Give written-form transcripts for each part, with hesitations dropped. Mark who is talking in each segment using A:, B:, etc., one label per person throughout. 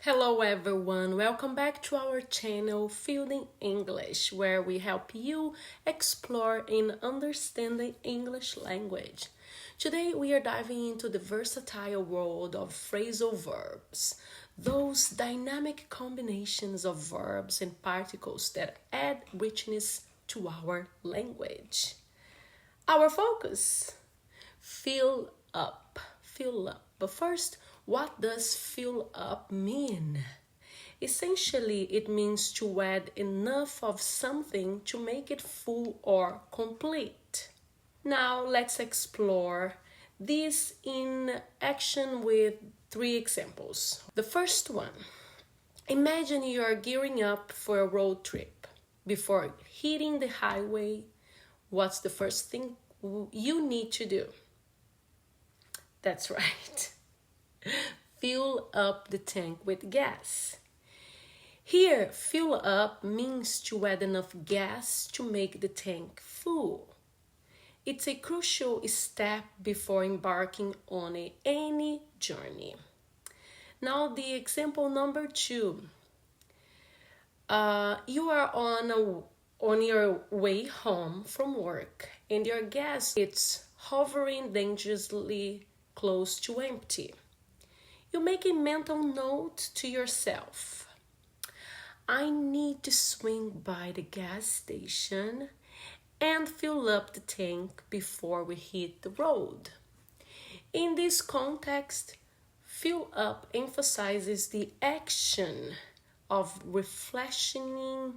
A: Hello everyone, welcome back to our channel Fielding English, where we help you explore and understand the English language. Today we are diving into the versatile world of phrasal verbs, those dynamic combinations of verbs and particles that add richness to our language. Our focus, fill up. But first, what does fill up mean? Essentially, it means to add enough of something to make it full or complete. Now, let's explore this in action with 3 examples. The first one, imagine you are gearing up for a road trip. Before hitting the highway, what's the first thing you need to do? That's right. Fill up the tank with gas. Here, fill up means to add enough gas to make the tank full. It's a crucial step before embarking on any journey. Now, the example number 2. You are on your way home from work and your gas is hovering dangerously close to empty. You make a mental note to yourself. I need to swing by the gas station and fill up the tank before we hit the road. In this context, fill up emphasizes the action of refreshing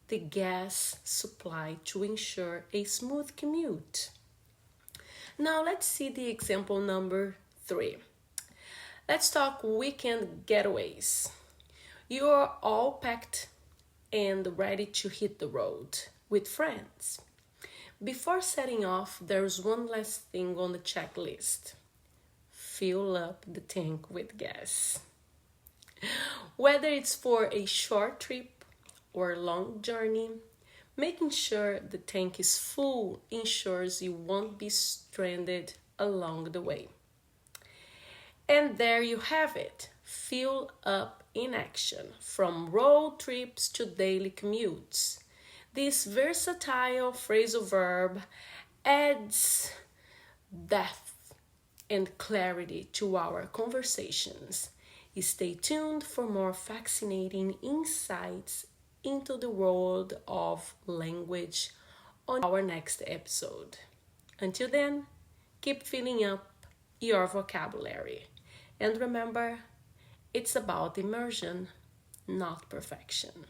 A: the gas supply to ensure a smooth commute. Now let's see the example number 3. Let's talk weekend getaways. You are all packed and ready to hit the road with friends. Before setting off, there's one last thing on the checklist. Fill up the tank with gas. Whether it's for a short trip or a long journey, making sure the tank is full ensures you won't be stranded along the way. And there you have it. Fill up in action, from road trips to daily commutes. This versatile phrasal verb adds depth and clarity to our conversations. Stay tuned for more fascinating insights into the world of language on our next episode. Until then, keep filling up your vocabulary. And remember, it's about immersion, not perfection.